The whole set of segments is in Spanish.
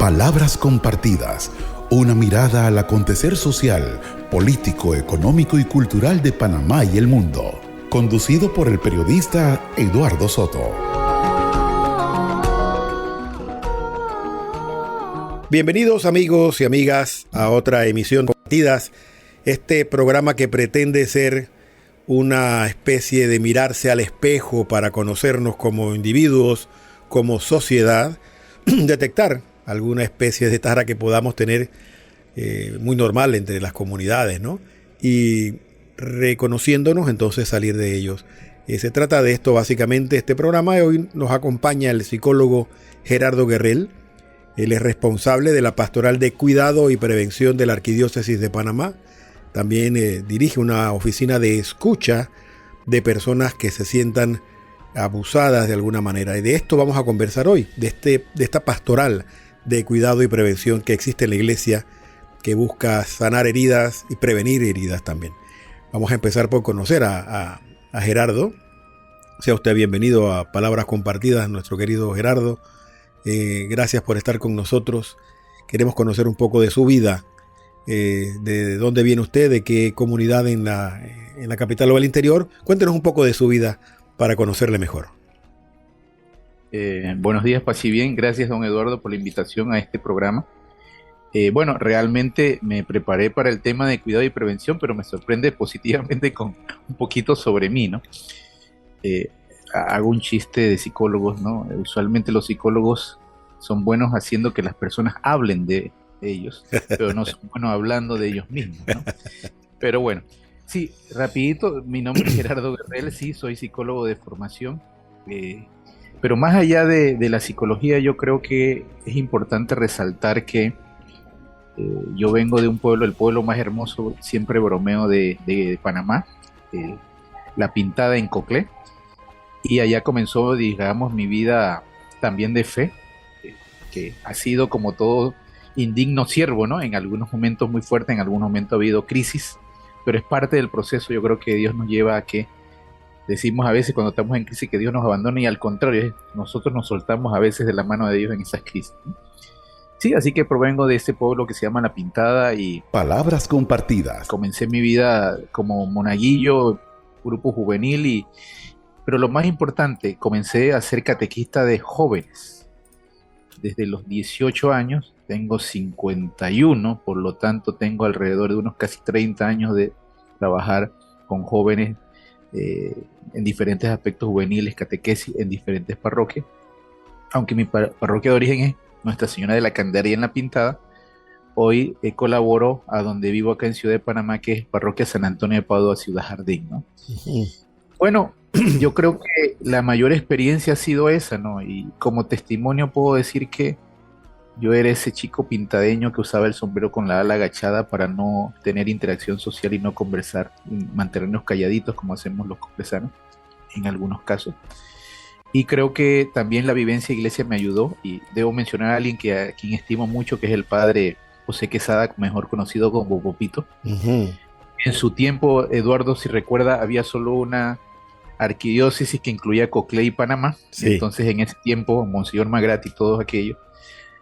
Palabras compartidas, una mirada al acontecer social, político, económico y cultural de Panamá y el mundo. Conducido por el periodista Eduardo Soto. Bienvenidos amigos y amigas a otra emisión de Compartidas, este programa que pretende ser una especie de mirarse al espejo para conocernos como individuos, como sociedad, detectar alguna especie de tara que podamos tener muy normal entre las comunidades, ¿no? Y reconociéndonos, entonces salir de ellos. Se trata de esto básicamente este programa. Hoy nos acompaña el psicólogo Gerardo Guerrell. Él es responsable de la Pastoral de Cuidado y Prevención de la Arquidiócesis de Panamá. También dirige una oficina de escucha de personas que se sientan abusadas de alguna manera. Y de esto vamos a conversar hoy, de esta pastoral de cuidado y prevención que existe en la iglesia, que busca sanar heridas y prevenir heridas también. Vamos a empezar por conocer a Gerardo. Sea usted bienvenido a Palabras Compartidas, nuestro querido Gerardo. Gracias por estar con nosotros. Queremos conocer un poco de su vida, de dónde viene usted, de qué comunidad en la capital o al interior. Cuéntenos un poco de su vida para conocerle mejor. Buenos días, paz y bien. Gracias, don Eduardo, por la invitación a este programa. Bueno, realmente me preparé para el tema de cuidado y prevención, pero me sorprende positivamente con un poquito sobre mí, ¿no? Hago un chiste de psicólogos, ¿no? Usualmente los psicólogos son buenos haciendo que las personas hablen de ellos, pero no son buenos hablando de ellos mismos, ¿no? Pero bueno, sí, rapidito, mi nombre es Gerardo Guerrell, sí, soy psicólogo de formación. Pero más allá de la psicología, yo creo que es importante resaltar que yo vengo de un pueblo, el pueblo más hermoso, siempre bromeo de Panamá, La Pintada en Coclé, y allá comenzó, digamos, mi vida también de fe, que ha sido como todo indigno siervo, ¿no? En algunos momentos muy fuerte, en algunos momentos ha habido crisis, pero es parte del proceso. Yo creo que Dios nos lleva a que decimos a veces cuando estamos en crisis que Dios nos abandona, y al contrario, nosotros nos soltamos a veces de la mano de Dios en esas crisis, ¿no? Sí, así que provengo de este pueblo que se llama La Pintada y Palabras compartidas. comencé mi vida como monaguillo, grupo juvenil, pero lo más importante, comencé a ser catequista de jóvenes. Desde los 18 años, tengo 51, por lo tanto tengo alrededor de unos casi 30 años de trabajar con jóvenes en diferentes aspectos juveniles, catequesis, en diferentes parroquias. Aunque mi parroquia de origen es Nuestra Señora de la Candelaria en La Pintada, hoy colaboro a donde vivo acá en Ciudad de Panamá, que es Parroquia San Antonio de Padua, Ciudad Jardín, ¿no? Uh-huh. Bueno, yo creo que la mayor experiencia ha sido esa, ¿no? Y como testimonio puedo decir que yo era ese chico pintadeño que usaba el sombrero con la ala agachada para no tener interacción social y no conversar, y mantenernos calladitos como hacemos los coclesanos en algunos casos. Y creo que también la vivencia de iglesia me ayudó, y debo mencionar a alguien a quien estimo mucho, que es el padre José Quesada, mejor conocido como Popito. Uh-huh. En su tiempo, Eduardo, si recuerda, había solo una arquidiócesis que incluía Coclé y Panamá. Sí. Entonces en ese tiempo, Monseñor Magrati y todos aquellos,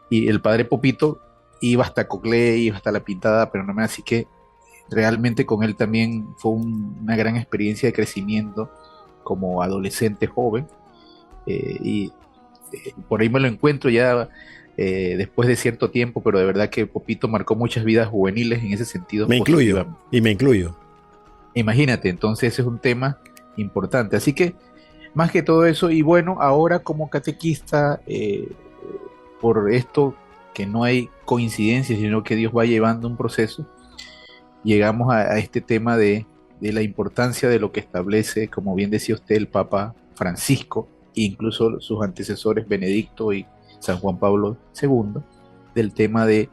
y el padre Popito iba hasta Coclé, iba hasta La Pintada, pero no me, así que realmente con él también fue una gran experiencia de crecimiento como adolescente joven, y por ahí me lo encuentro ya después de cierto tiempo, pero de verdad que Popito marcó muchas vidas juveniles en ese sentido. Me incluyo. Imagínate, entonces ese es un tema importante, así que más que todo eso. Y bueno, ahora como catequista, por esto que no hay coincidencias, sino que Dios va llevando un proceso, llegamos a este tema de la importancia de lo que establece, como bien decía usted, el Papa Francisco, e incluso sus antecesores Benedicto y San Juan Pablo II, del tema del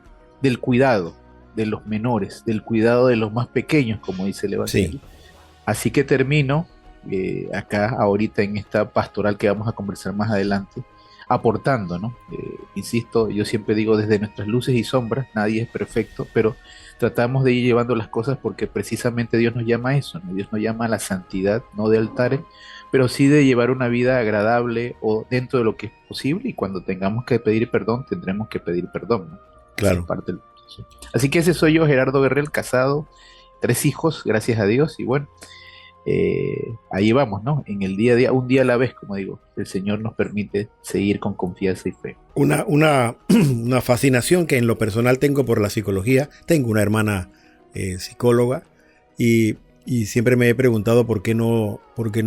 cuidado de los menores, del cuidado de los más pequeños, como dice el Evangelio. Sí. Así que termino acá ahorita en esta pastoral que vamos a conversar más adelante, aportando, ¿no? Insisto, yo siempre digo desde nuestras luces y sombras, nadie es perfecto, pero tratamos de ir llevando las cosas porque precisamente Dios nos llama a eso, ¿no? Dios nos llama a la santidad, no de altares, pero sí de llevar una vida agradable o dentro de lo que es posible, y cuando tengamos que pedir perdón, tendremos que pedir perdón, ¿no? Esa es Claro. parte del proceso. Así que ese soy yo, Gerardo Guerrero, casado, 3 hijos, gracias a Dios, y bueno, ahí vamos, ¿no? En el día a día, un día a la vez, como digo, el Señor nos permite seguir con confianza y fe. Una fascinación que en lo personal tengo por la psicología. Tengo una hermana psicóloga y siempre me he preguntado por qué no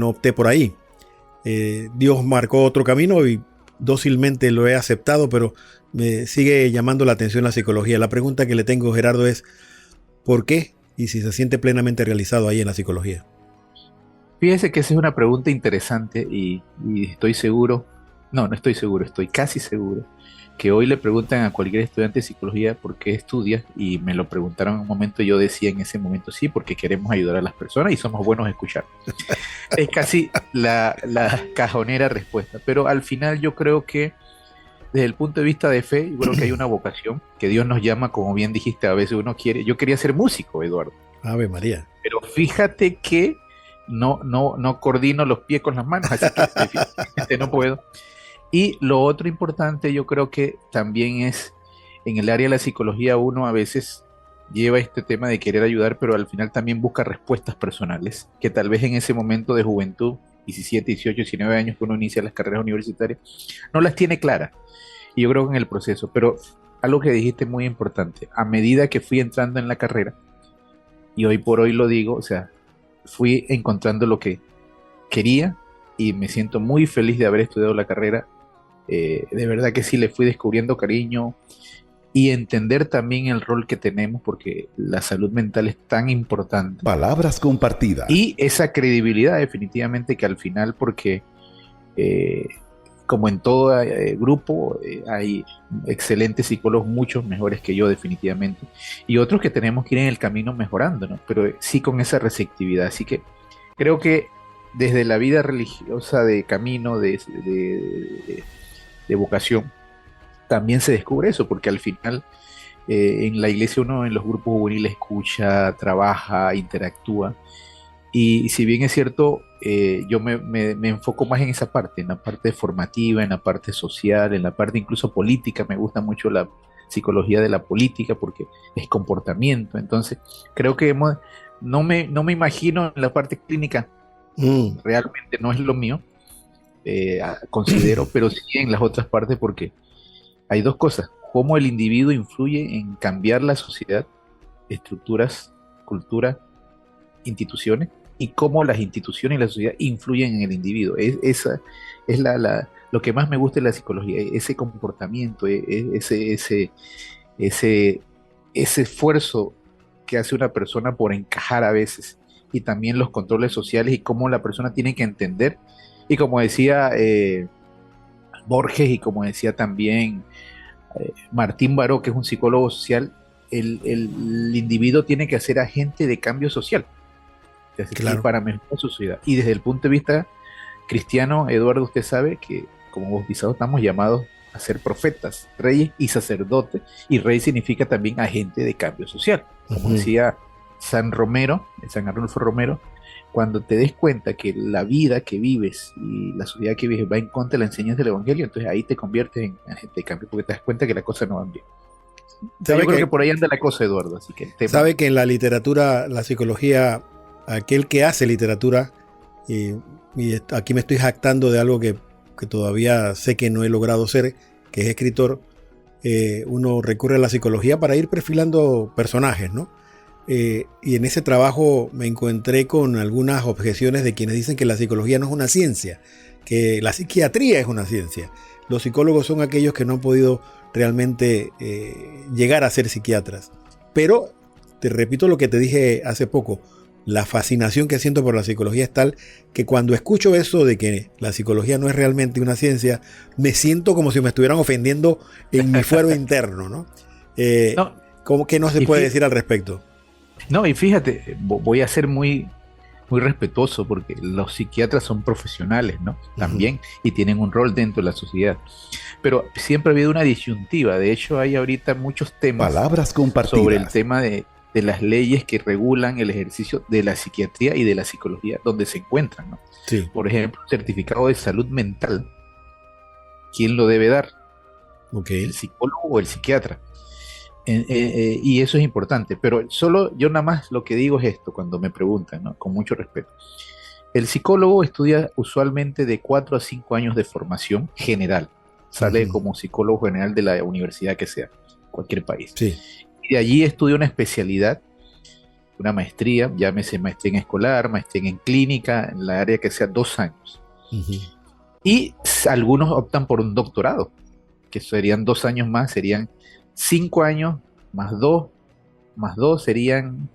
opté por ahí. Dios marcó otro camino y dócilmente lo he aceptado, pero me sigue llamando la atención la psicología. La pregunta que le tengo, Gerardo, es ¿por qué? Y si se siente plenamente realizado ahí en la psicología. Fíjese que esa es una pregunta interesante y estoy seguro, no estoy seguro, estoy casi seguro que hoy le preguntan a cualquier estudiante de psicología por qué estudias, y me lo preguntaron en un momento y yo decía en ese momento sí, porque queremos ayudar a las personas y somos buenos a escuchar. Es casi la cajonera respuesta, pero al final yo creo que desde el punto de vista de fe, yo creo que hay una vocación que Dios nos llama, como bien dijiste, a veces uno quiere, yo quería ser músico, Eduardo, Ave María. pero fíjate que no coordino los pies con las manos, así que definitivamente no puedo. Y lo otro importante, yo creo que también es, en el área de la psicología uno a veces lleva este tema de querer ayudar, pero al final también busca respuestas personales, que tal vez en ese momento de juventud, 17, 18, 19 años que uno inicia las carreras universitarias, no las tiene claras. Y yo creo que en el proceso, pero algo que dijiste muy importante, a medida que fui entrando en la carrera, y hoy por hoy lo digo, o sea, fui encontrando lo que quería y me siento muy feliz de haber estudiado la carrera. De verdad que sí, le fui descubriendo cariño y entender también el rol que tenemos, porque la salud mental es tan importante. Palabras compartidas. Y esa credibilidad definitivamente que al final, porque como en todo grupo, hay excelentes psicólogos, muchos mejores que yo definitivamente, y otros que tenemos que ir en el camino mejorando, ¿no? Pero sí con esa receptividad. Así que creo que desde la vida religiosa de camino, de vocación, también se descubre eso, porque al final en la iglesia uno en los grupos juveniles escucha, trabaja, interactúa. Y si bien es cierto, yo me enfoco más en esa parte, en la parte formativa, en la parte social, en la parte incluso política. Me gusta mucho la psicología de la política porque es comportamiento. Entonces, creo que no me imagino en la parte clínica, realmente no es lo mío, considero, pero sí en las otras partes, porque hay dos cosas: cómo el individuo influye en cambiar la sociedad, estructuras, cultura, instituciones, y cómo las instituciones y la sociedad influyen en el individuo. Esa es lo que más me gusta de la psicología, ese comportamiento, ese esfuerzo que hace una persona por encajar a veces, y también los controles sociales y cómo la persona tiene que entender. Y como decía Borges, y como decía también Martín Baró, que es un psicólogo social, el individuo tiene que ser agente de cambio social, Claro. para mejorar su sociedad. Y desde el punto de vista cristiano, Eduardo, usted sabe que como bautizados estamos llamados a ser profetas, reyes y sacerdotes, y rey significa también agente de cambio social. Como decía San Arnulfo Romero, cuando te des cuenta que la vida que vives y la sociedad que vives va en contra de la enseñanza del Evangelio, entonces ahí te conviertes en agente de cambio, porque te das cuenta que las cosas no van bien. Yo creo que por ahí anda la cosa, Eduardo. Así que sabe que en la literatura, la psicología, aquel que hace literatura, y aquí me estoy jactando de algo que todavía sé que no he logrado ser, que es escritor, uno recurre a la psicología para ir perfilando personajes, ¿no? Y en ese trabajo me encontré con algunas objeciones de quienes dicen que la psicología no es una ciencia, que la psiquiatría es una ciencia. Los psicólogos son aquellos que no han podido realmente llegar a ser psiquiatras. Pero te repito lo que te dije hace poco: la fascinación que siento por la psicología es tal que cuando escucho eso de que la psicología no es realmente una ciencia, me siento como si me estuvieran ofendiendo en mi fuero interno, ¿no? ¿Cómo que no se puede decir al respecto? No, y fíjate, voy a ser muy muy respetuoso porque los psiquiatras son profesionales, ¿no? Ujú. También, y tienen un rol dentro de la sociedad. Pero siempre ha habido una disyuntiva. De hecho, hay ahorita muchos temas Palabras sobre el compartidas. tema de las leyes que regulan el ejercicio de la psiquiatría y de la psicología donde se encuentran, ¿no? Sí, Por ejemplo, certificado de salud mental, ¿quién lo debe dar? ok. ¿El psicólogo o el psiquiatra? Y eso es importante, pero solo yo nada más lo que digo es esto cuando me preguntan, ¿no? Con mucho respeto. El psicólogo estudia usualmente de 4 a 5 años de formación general. Sale Ujú. como psicólogo general de la universidad que sea, cualquier país. Sí. Y de allí estudia una especialidad, una maestría, llámese maestría en escolar, maestría en clínica, en la área que sea 2 años. Ujú. Y algunos optan por un doctorado, que serían 2 años más, serían 5 años más dos serían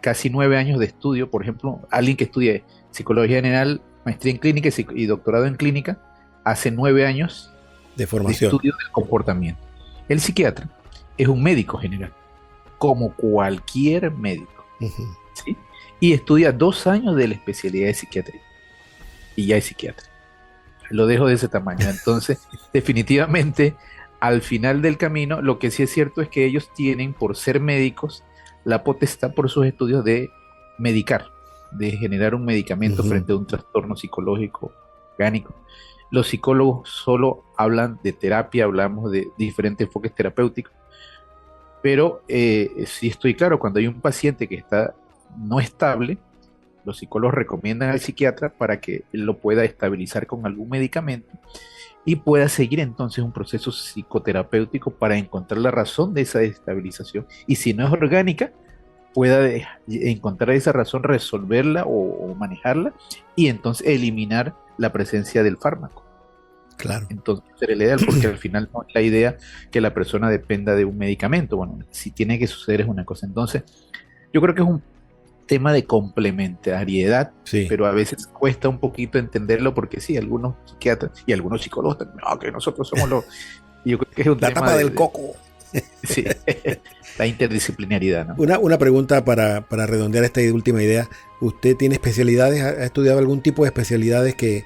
casi 9 años de estudio. Por ejemplo, alguien que estudie psicología general, maestría en clínica y doctorado en clínica, hace 9 años De de formación. estudio del comportamiento. El psiquiatra es un médico general, como cualquier médico, Ujú. ¿sí? Y estudia 2 años de la especialidad de psiquiatría, y ya es psiquiatra. Lo dejo de ese tamaño. Entonces, definitivamente, al final del camino, lo que sí es cierto es que ellos tienen, por ser médicos, la potestad por sus estudios de medicar, de generar un medicamento Ujú. frente a un trastorno psicológico, orgánico. Los psicólogos solo hablan de terapia, hablamos de diferentes enfoques terapéuticos, pero sí estoy claro, cuando hay un paciente que está no estable, los psicólogos recomiendan al psiquiatra para que él lo pueda estabilizar con algún medicamento y pueda seguir entonces un proceso psicoterapéutico para encontrar la razón de esa desestabilización. Y si no es orgánica, pueda encontrar esa razón, resolverla o manejarla y entonces eliminar la presencia del fármaco. Claro. Entonces sería el ideal, porque al final no es la idea que la persona dependa de un medicamento. Bueno, si tiene que suceder es una cosa. Entonces, yo creo que es un tema de complementariedad, Sí. pero a veces cuesta un poquito entenderlo porque sí, algunos psiquiatras y algunos psicólogos también, no, que nosotros somos los... Yo creo que es un La tema tapa del coco. sí, la interdisciplinariedad, ¿no? Una pregunta para redondear esta última idea. ¿Usted tiene especialidades? ¿Ha estudiado algún tipo de especialidades que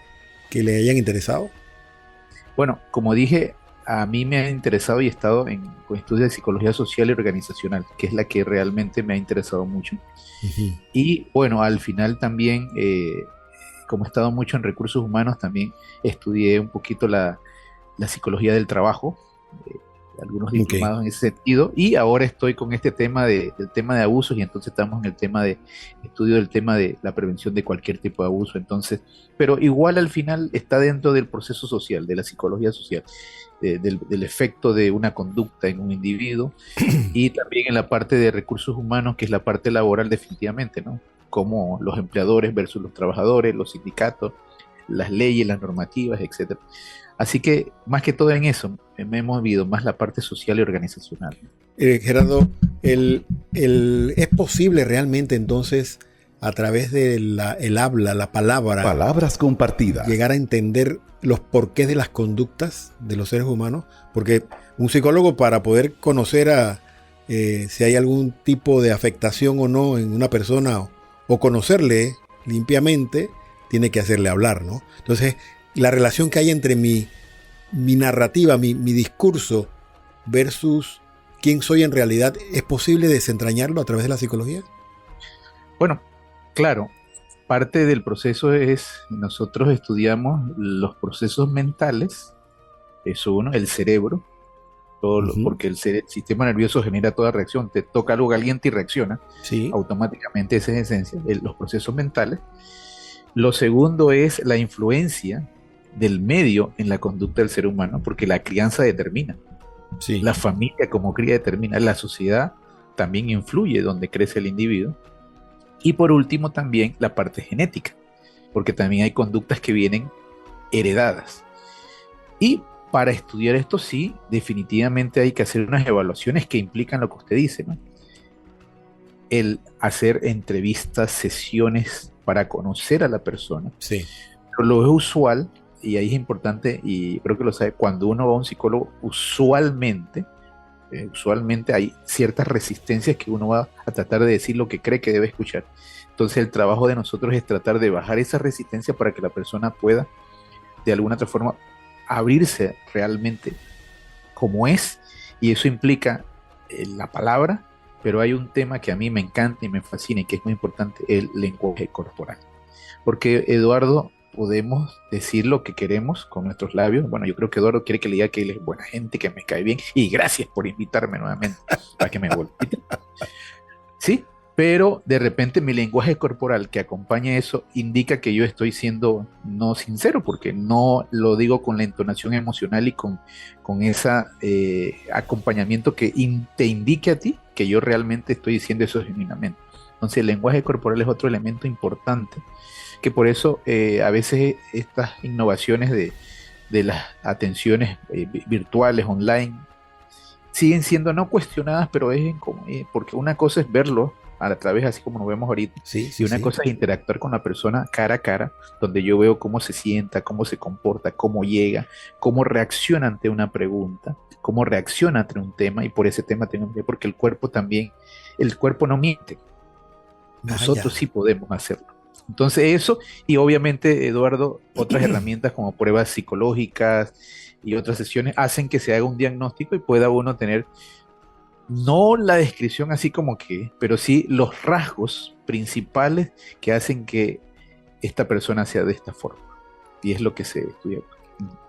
le hayan interesado? Bueno, como dije, a mí me ha interesado y he estado con estudios de psicología social y organizacional, que es la que realmente me ha interesado mucho. Ujú. Y bueno, al final también, como he estado mucho en recursos humanos, también estudié un poquito la psicología del trabajo, eh, algunos Ok. diplomados en ese sentido, y ahora estoy con este tema del tema de abusos, y entonces estamos en el tema de estudio del tema de la prevención de cualquier tipo de abuso. Entonces, pero igual al final está dentro del proceso social, de la psicología social, del efecto de una conducta en un individuo, y también en la parte de recursos humanos, que es la parte laboral definitivamente, ¿no? Como los empleadores versus los trabajadores, los sindicatos, las leyes, las normativas, etcétera. Así que más que todo en eso, me hemos visto más la parte social y organizacional. Gerardo, ¿es posible realmente entonces a través de el habla, la palabra, Palabras compartidas. llegar a entender los porqués de las conductas de los seres humanos? Porque un psicólogo, para poder conocer si hay algún tipo de afectación o no en una persona, o conocerle limpiamente, tiene que hacerle hablar, ¿no? Entonces, la relación que hay entre mi narrativa, mi discurso versus quién soy en realidad, ¿es posible desentrañarlo a través de la psicología? Bueno, claro, parte del proceso es, nosotros estudiamos los procesos mentales, eso uno, el cerebro, Ujú. porque el sistema nervioso genera toda reacción, te toca algo caliente y reacciona, Sí. automáticamente esa es esencia, los procesos mentales. Lo segundo es la influencia del medio en la conducta del ser humano, porque la crianza determina, Sí. la familia como cría determina, la sociedad también influye donde crece el individuo. Y por último también la parte genética, porque también hay conductas que vienen heredadas. Y para estudiar esto sí, definitivamente hay que hacer unas evaluaciones que implican lo que usted dice, ¿no? El hacer entrevistas, sesiones para conocer a la persona. Sí. Pero lo es usual, y ahí es importante, y creo que lo sabe, cuando uno va a un psicólogo, usualmente Usualmente hay ciertas resistencias que uno va a tratar de decir lo que cree que debe escuchar. Entonces el trabajo de nosotros es tratar de bajar esa resistencia para que la persona pueda de alguna otra forma abrirse realmente como es, y eso implica la palabra, pero hay un tema que a mí me encanta y me fascina y que es muy importante, el lenguaje corporal. Porque Eduardo, podemos decir lo que queremos con nuestros labios. Bueno, yo creo que Eduardo quiere que le diga que él es buena gente, que me cae bien, y gracias por invitarme nuevamente para que me volvite. Sí, pero de repente mi lenguaje corporal que acompaña eso indica que yo estoy siendo no sincero, porque no lo digo con la entonación emocional y con ese acompañamiento que te indique a ti que yo realmente estoy diciendo eso genuinamente. Entonces el lenguaje corporal es otro elemento importante, que por eso a veces estas innovaciones de las atenciones virtuales, online, siguen siendo no cuestionadas, pero porque una cosa es verlo a través, así como nos vemos ahorita, Sí, y sí, una sí. cosa es interactuar con la persona cara a cara, donde yo veo cómo se sienta, cómo se comporta, cómo llega, cómo reacciona ante una pregunta, cómo reacciona ante un tema, y por ese tema tengo que, porque el cuerpo también, el cuerpo no miente, Ah, nosotros ya. sí podemos hacerlo. Entonces eso, y obviamente, Eduardo, otras herramientas como pruebas psicológicas y otras sesiones hacen que se haga un diagnóstico y pueda uno tener, no la descripción así como que, pero sí los rasgos principales que hacen que esta persona sea de esta forma. Y es lo que se estudia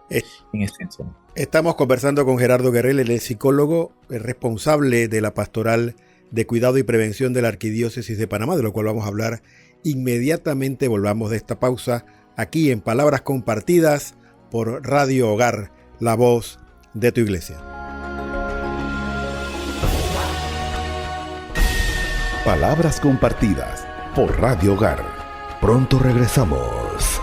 Es- en esencia, ¿no? Estamos conversando con Gerardo Guerrero, el psicólogo responsable de la Pastoral de Cuidado y Prevención de la Arquidiócesis de Panamá, de lo cual vamos a hablar inmediatamente. Volvamos de esta pausa aquí en Palabras Compartidas por Radio Hogar, la voz de tu iglesia. Palabras compartidas por Radio Hogar. Pronto regresamos.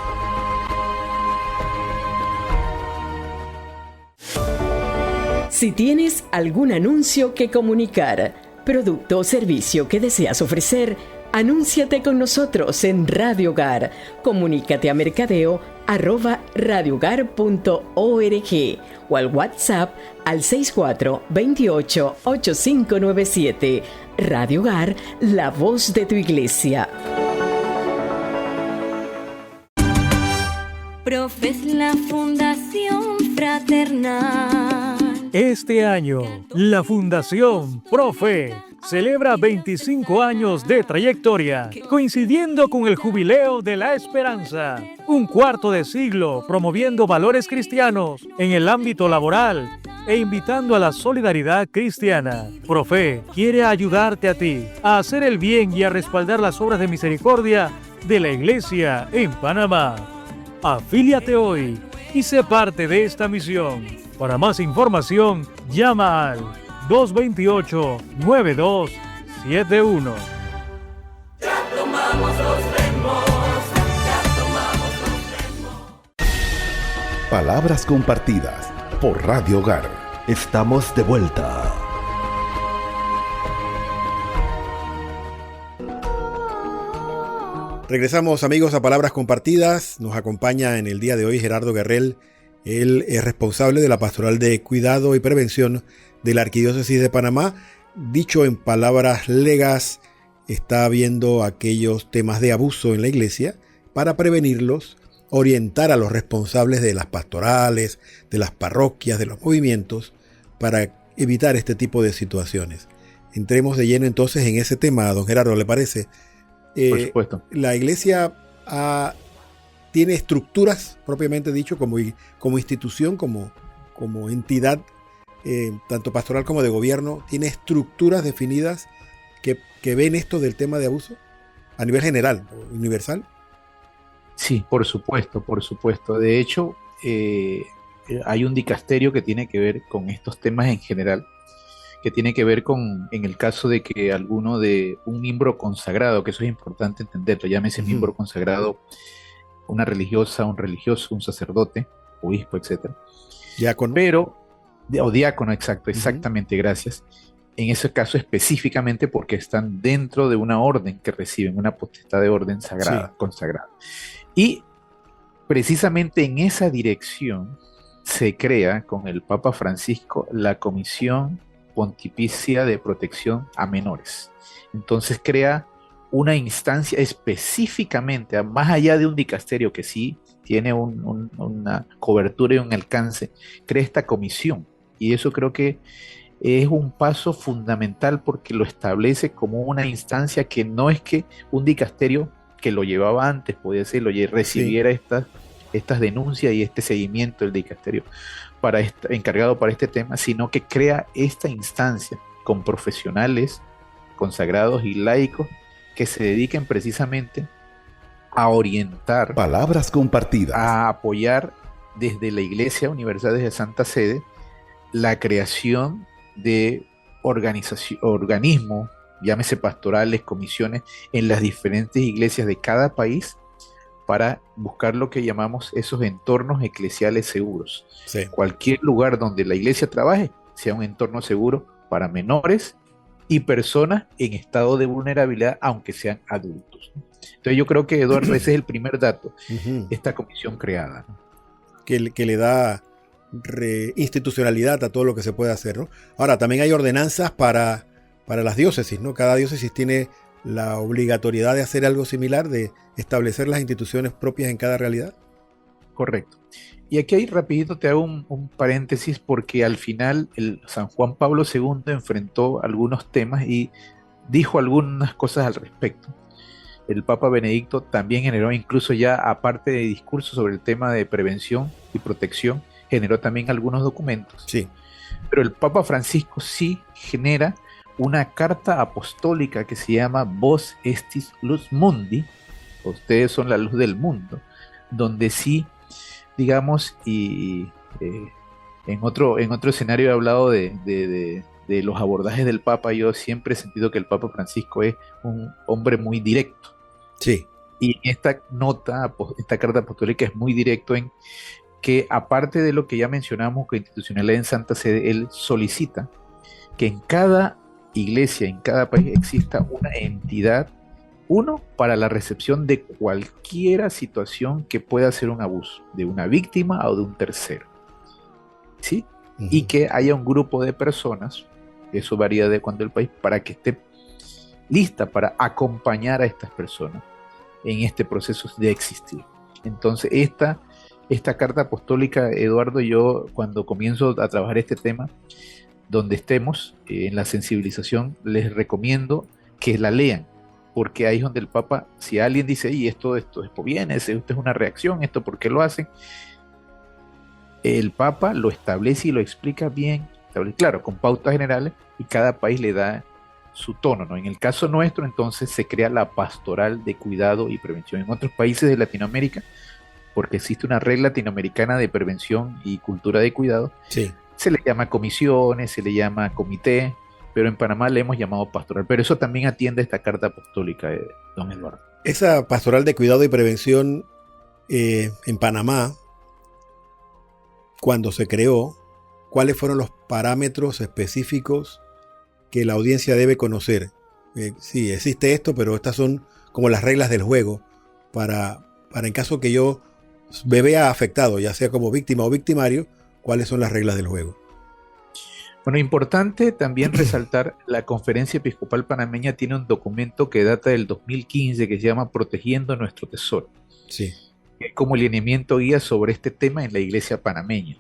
Si tienes algún anuncio que comunicar, producto o servicio que deseas ofrecer, anúnciate con nosotros en Radio Hogar. Comunícate a mercadeo@radiohogar.org o al WhatsApp al 6428-8597. Radio Hogar, la voz de tu iglesia. Profes la Fundación Fraternal. Este año, la Fundación Profe celebra 25 años de trayectoria, coincidiendo con el Jubileo de la Esperanza. Un cuarto de siglo promoviendo valores cristianos en el ámbito laboral e invitando a la solidaridad cristiana. Profe quiere ayudarte a ti a hacer el bien y a respaldar las obras de misericordia de la Iglesia en Panamá. Afíliate hoy y sé parte de esta misión. Para más información, llama al 228-9271. Palabras compartidas por Radio Hogar. Estamos de vuelta. Regresamos, amigos, a Palabras Compartidas. Nos acompaña en el día de hoy Gerardo Guerrero. Él es responsable de la Pastoral de Cuidado y Prevención de la Arquidiócesis de Panamá. Dicho en palabras legas, está viendo aquellos temas de abuso en la iglesia para prevenirlos, orientar a los responsables de las pastorales, de las parroquias, de los movimientos, para evitar este tipo de situaciones. Entremos de lleno entonces en ese tema, don Gerardo, ¿le parece? Por supuesto. La iglesia tiene estructuras, propiamente dicho, como institución, como entidad, tanto pastoral como de gobierno, tiene estructuras definidas que ven esto del tema de abuso a nivel general, universal. Sí, por supuesto, por supuesto. De hecho, hay un dicasterio que tiene que ver con estos temas en general, que tiene que ver con, en el caso de que alguno de un miembro consagrado, que eso es importante entenderlo, llámese miembro consagrado, una religiosa, un religioso, un sacerdote, obispo, etcétera. Diácono. O diácono, exactamente, gracias. En ese caso específicamente porque están dentro de una orden que reciben, una potestad de orden sagrada, Sí. consagrada. Y precisamente en esa dirección se crea con el Papa Francisco la Comisión Pontificia de Protección a Menores. Entonces crea una instancia específicamente, más allá de un dicasterio que sí tiene una cobertura y un alcance, crea esta comisión. Y eso creo que es un paso fundamental porque lo establece como una instancia que no es que un dicasterio que lo llevaba antes, podía ser, recibiera estas denuncias y este seguimiento del dicasterio encargado para este tema, sino que crea esta instancia con profesionales consagrados y laicos que se dediquen precisamente a orientar, Palabras compartidas. a apoyar desde la Iglesia Universal de Santa Sede la creación de organismos, llámese pastorales, comisiones, en las diferentes iglesias de cada país para buscar lo que llamamos esos entornos eclesiales seguros. Sí. Cualquier lugar donde la iglesia trabaje sea un entorno seguro para menores y personas en estado de vulnerabilidad, aunque sean adultos. Entonces yo creo que, Eduardo, ese es el primer dato, esta comisión creada, ¿no? Que le da institucionalidad a todo lo que se puede hacer, ¿no? Ahora, también hay ordenanzas para las diócesis, ¿no? Cada diócesis tiene la obligatoriedad de hacer algo similar, de establecer las instituciones propias en cada realidad. Correcto. Y aquí ahí rapidito te hago un paréntesis porque al final el San Juan Pablo II enfrentó algunos temas y dijo algunas cosas al respecto. El Papa Benedicto también generó, incluso ya aparte de discursos sobre el tema de prevención y protección, generó también algunos documentos. Sí. Pero el Papa Francisco sí genera una carta apostólica que se llama Vos Estis Lux Mundi, ustedes son la luz del mundo, donde sí, digamos, y en otro escenario he hablado de los abordajes del Papa. Yo siempre he sentido que el Papa Francisco es un hombre muy directo. Sí. Y esta carta apostólica es muy directo en que, aparte de lo que ya mencionamos con institucionalidad en Santa Sede, él solicita que en cada iglesia, en cada país, exista una entidad, para la recepción de cualquier situación que pueda ser un abuso, de una víctima o de un tercero, ¿sí? Y que haya un grupo de personas, eso varía de cuando el país, para que esté lista para acompañar a estas personas en este proceso de existir. Entonces, esta carta apostólica, Eduardo, yo cuando comienzo a trabajar este tema, donde estemos en la sensibilización, les recomiendo que la lean, porque ahí es donde el Papa, si alguien dice, y esto viene, esto es una reacción, esto ¿por qué lo hacen? El Papa lo establece y lo explica bien, claro, con pautas generales, y cada país le da su tono, ¿no? En el caso nuestro, entonces, se crea la pastoral de cuidado y prevención. En otros países de Latinoamérica, porque existe una red latinoamericana de prevención y cultura de cuidado, sí, se le llama comisiones, se le llama comité, pero en Panamá le hemos llamado pastoral. Pero eso también atiende esta carta apostólica, don Eduardo. Esa pastoral de cuidado y prevención en Panamá, cuando se creó, ¿cuáles fueron los parámetros específicos que la audiencia debe conocer? Sí, existe esto, pero estas son como las reglas del juego para en caso que yo me vea afectado, ya sea como víctima o victimario, ¿cuáles son las reglas del juego? Bueno, importante también resaltar, la Conferencia Episcopal Panameña tiene un documento que data del 2015 que se llama Protegiendo Nuestro Tesoro. Sí. Como lineamiento guía sobre este tema en la iglesia panameña.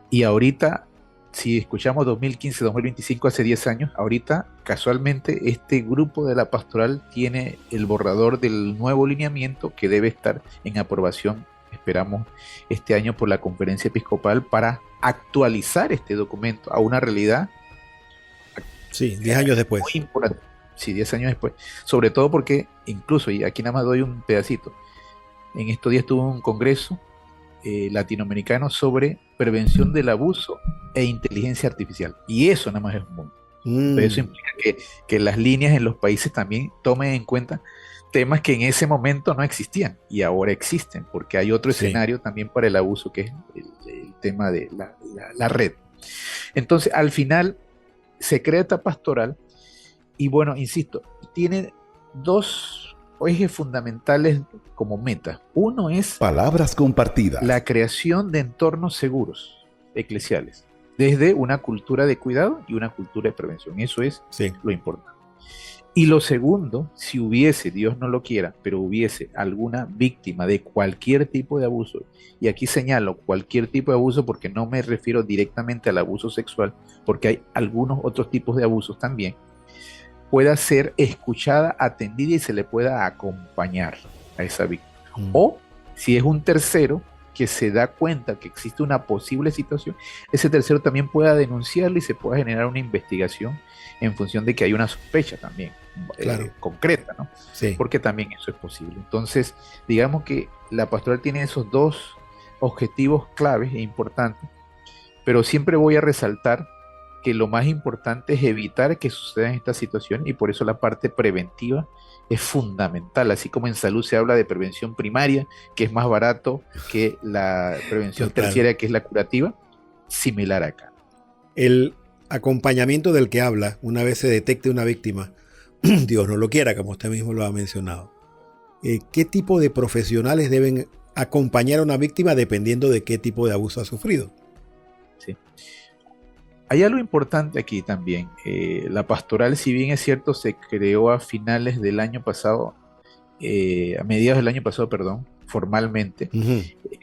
Y ahorita, si escuchamos 2015-2025, hace 10 años, ahorita casualmente este grupo de la pastoral tiene el borrador del nuevo lineamiento que debe estar en aprobación, esperamos, este año por la Conferencia Episcopal para actualizar este documento a una realidad. Sí, 10 años después. Muy importante. Sí, 10 años después. Sobre todo porque, incluso, y aquí nada más doy un pedacito, en estos días tuvo un congreso latinoamericano sobre prevención del abuso e inteligencia artificial. Y eso nada más es un mundo. Eso implica que las líneas en los países también tomen en cuenta temas que en ese momento no existían y ahora existen, porque hay otro escenario también para el abuso, que es el tema de la red. Entonces, al final, se crea esta pastoral y, bueno, insisto, tiene dos ejes fundamentales como meta. Uno es Palabras compartidas. la creación de entornos seguros eclesiales, desde una cultura de cuidado y una cultura de prevención. Eso es Sí. lo importante. Y lo segundo, si hubiese, Dios no lo quiera, pero hubiese alguna víctima de cualquier tipo de abuso, y aquí señalo cualquier tipo de abuso porque no me refiero directamente al abuso sexual, porque hay algunos otros tipos de abusos también, pueda ser escuchada, atendida y se le pueda acompañar a esa víctima. O si es un tercero que se da cuenta que existe una posible situación, ese tercero también pueda denunciarle y se pueda generar una investigación en función de que hay una sospecha también Claro. concreta, ¿no? Sí. Porque también eso es posible. Entonces, digamos que la pastoral tiene esos dos objetivos claves e importantes, pero siempre voy a resaltar que lo más importante es evitar que sucedan estas situaciones y por eso la parte preventiva es fundamental. Así como en salud se habla de prevención primaria, que es más barato que la prevención Total. terciaria, que es la curativa, similar acá. El acompañamiento del que habla, una vez se detecte una víctima, Dios no lo quiera, como usted mismo lo ha mencionado. ¿Qué tipo de profesionales deben acompañar a una víctima dependiendo de qué tipo de abuso ha sufrido? Sí. Hay algo importante aquí también. La pastoral, si bien es cierto, se creó a finales del año pasado, a mediados del año pasado, perdón, formalmente.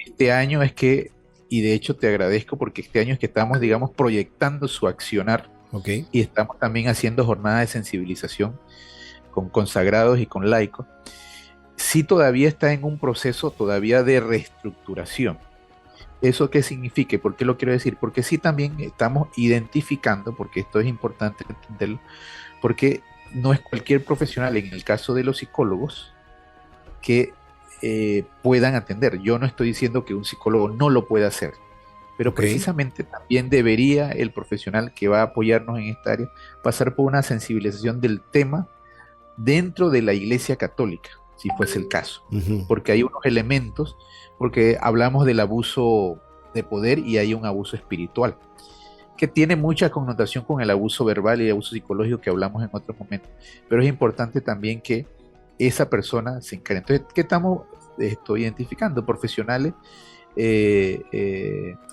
Este año es que, y de hecho te agradezco porque este año es que estamos, digamos, proyectando su accionar. Okay. Y estamos también haciendo jornadas de sensibilización con consagrados y con laicos. Sí todavía está en un proceso todavía de reestructuración. ¿Eso qué significa? ¿Por qué lo quiero decir? Porque sí también estamos identificando, porque esto es importante entenderlo, porque no es cualquier profesional, en el caso de los psicólogos, que puedan atender. Yo no estoy diciendo que un psicólogo no lo pueda hacer, pero precisamente también debería el profesional que va a apoyarnos en esta área pasar por una sensibilización del tema dentro de la Iglesia Católica, si fuese el caso, porque hay unos elementos, porque hablamos del abuso de poder y hay un abuso espiritual, que tiene mucha connotación con el abuso verbal y el abuso psicológico que hablamos en otros momentos, pero es importante también que esa persona se encargue. Entonces, ¿qué estamos identificando? Profesionales,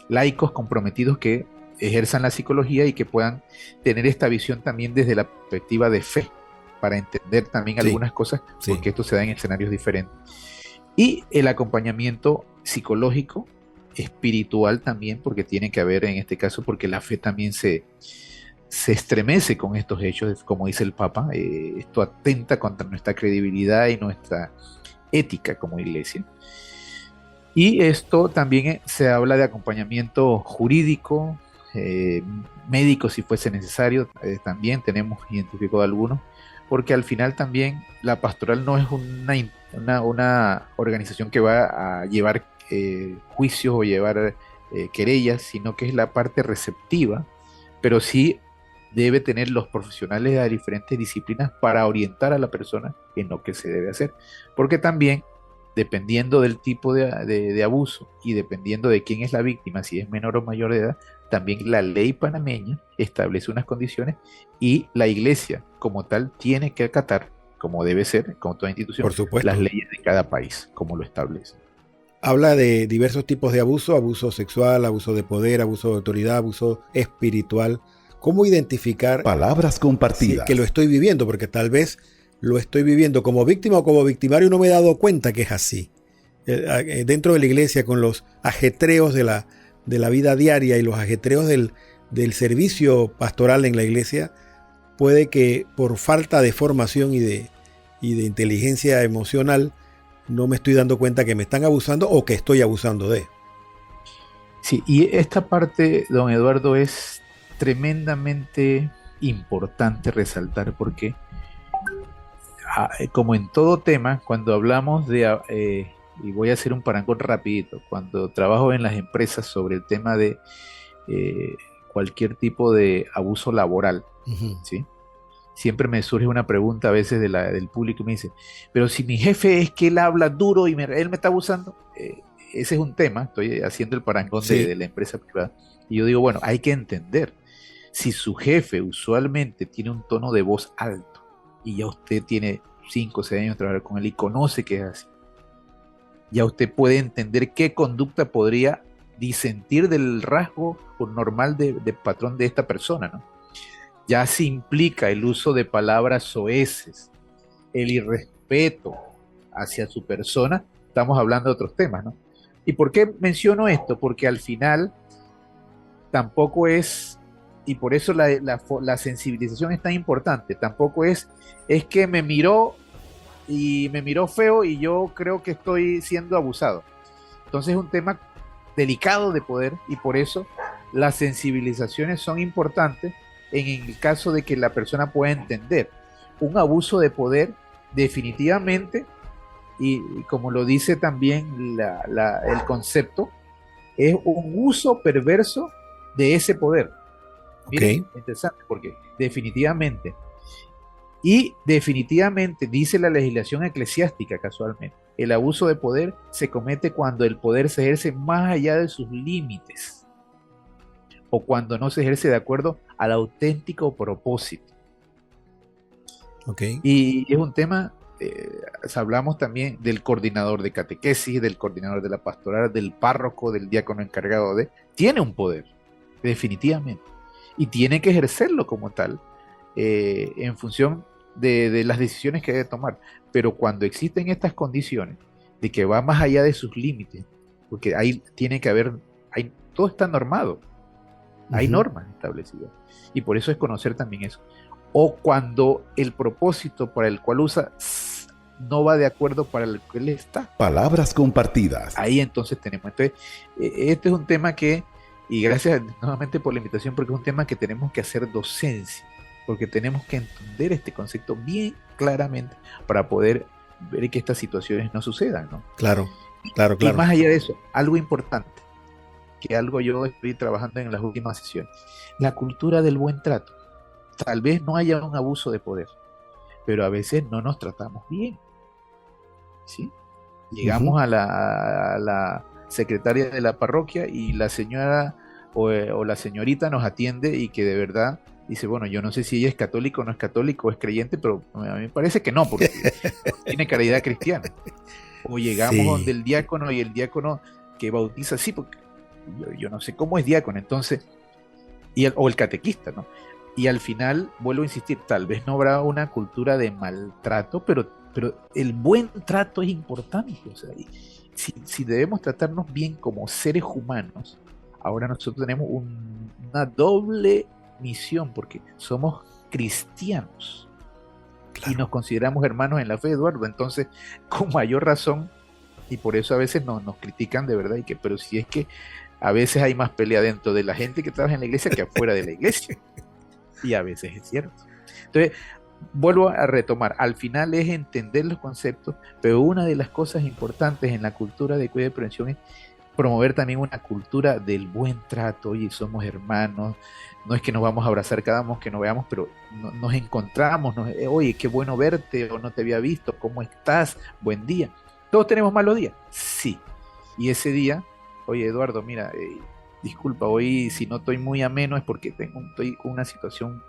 laicos comprometidos que ejerzan la psicología y que puedan tener esta visión también desde la perspectiva de fe, para entender también algunas cosas, porque esto se da en escenarios diferentes. Y el acompañamiento psicológico, espiritual también, porque tiene que haber en este caso, porque la fe también se estremece con estos hechos, como dice el Papa. Esto atenta contra nuestra credibilidad y nuestra ética como iglesia. Y esto también se habla de acompañamiento jurídico, médico si fuese necesario, también tenemos identificado algunos, porque al final también la pastoral no es una organización que va a llevar juicios o llevar querellas, sino que es la parte receptiva, pero sí debe tener los profesionales de diferentes disciplinas para orientar a la persona en lo que se debe hacer, porque también dependiendo del tipo de abuso y dependiendo de quién es la víctima, si es menor o mayor de edad, también la ley panameña establece unas condiciones y la iglesia como tal tiene que acatar, como debe ser, como toda institución, por supuesto, las leyes de cada país, como lo establece. Habla de diversos tipos de abuso: abuso sexual, abuso de poder, abuso de autoridad, abuso espiritual. ¿Cómo identificar palabras compartidas? Que lo estoy viviendo, porque tal vez lo estoy viviendo como víctima o como victimario y no me he dado cuenta que es así. Dentro de la iglesia, con los ajetreos de la vida diaria y los ajetreos del servicio pastoral en la iglesia, puede que por falta de formación y de inteligencia emocional no me estoy dando cuenta que me están abusando o que estoy abusando de. Sí, y esta parte, don Eduardo, es tremendamente importante resaltar porque como en todo tema, cuando hablamos de, y voy a hacer un parangón rapidito, cuando trabajo en las empresas sobre el tema de cualquier tipo de abuso laboral, ¿sí? Siempre me surge una pregunta a veces del público y me dice, pero si mi jefe es que él habla duro y él me está abusando, ese es un tema, estoy haciendo el parangón de la empresa privada, y yo digo, bueno, hay que entender, si su jefe usualmente tiene un tono de voz alto, y ya usted tiene 5 o 6 años de trabajar con él y conoce que es así, ya usted puede entender qué conducta podría disentir del rasgo normal de patrón de esta persona, ¿no? Ya se implica el uso de palabras soeces, el irrespeto hacia su persona, estamos hablando de otros temas, ¿no? ¿Y por qué menciono esto? Porque al final tampoco es, y por eso la sensibilización es tan importante, tampoco es que me miró feo y yo creo que estoy siendo abusado. Entonces es un tema delicado de poder y por eso las sensibilizaciones son importantes en el caso de que la persona pueda entender. Un abuso de poder definitivamente, y como lo dice también el concepto, es un uso perverso de ese poder. Miren, interesante, porque definitivamente dice la legislación eclesiástica casualmente, el abuso de poder se comete cuando el poder se ejerce más allá de sus límites o cuando no se ejerce de acuerdo al auténtico propósito. Y es un tema, hablamos también del coordinador de catequesis, del coordinador de la pastoral, del párroco, del diácono encargado tiene un poder, definitivamente, y tiene que ejercerlo como tal, en función de las decisiones que debe tomar. Pero cuando existen estas condiciones de que va más allá de sus límites, porque ahí tiene que haber, todo está normado, hay normas establecidas, y por eso es conocer también eso. O cuando el propósito para el cual usa no va de acuerdo para el que él está. Palabras compartidas. Ahí entonces tenemos. Entonces, este es un tema que, y gracias nuevamente por la invitación, porque es un tema que tenemos que hacer docencia, porque tenemos que entender este concepto bien claramente para poder ver que estas situaciones no sucedan, ¿no? Claro. Y más allá de eso, algo importante, que algo yo estoy trabajando en las últimas sesiones, la cultura del buen trato. Tal vez no haya un abuso de poder, pero a veces no nos tratamos bien, ¿sí? Llegamos a la secretaria de la parroquia y la señora o la señorita nos atiende y que de verdad dice, bueno, yo no sé si ella es católica o no es católica o es creyente, pero a mí me parece que no, porque tiene caridad cristiana. O llegamos donde el diácono y el diácono que bautiza, sí, porque yo no sé cómo es diácono, entonces, o el catequista, ¿no? Y al final, vuelvo a insistir, tal vez no habrá una cultura de maltrato, pero el buen trato es importante. O sea, si debemos tratarnos bien como seres humanos, ahora nosotros tenemos una doble misión, porque somos cristianos y nos consideramos hermanos en la fe, Eduardo. Entonces, con mayor razón, y por eso a veces nos critican de verdad, pero si es que a veces hay más pelea dentro de la gente que trabaja en la iglesia que afuera de la iglesia. Y a veces es cierto. Entonces, vuelvo a retomar, al final es entender los conceptos, pero una de las cosas importantes en la cultura de cuidado y prevención es promover también una cultura del buen trato. Oye, somos hermanos, no es que nos vamos a abrazar cada vez que nos veamos, pero nos encontramos, oye, qué bueno verte, o no te había visto, ¿cómo estás? Buen día. ¿Todos tenemos malos días? Sí. Y ese día, oye, Eduardo, mira, disculpa, hoy si no estoy muy ameno es porque estoy con una situación.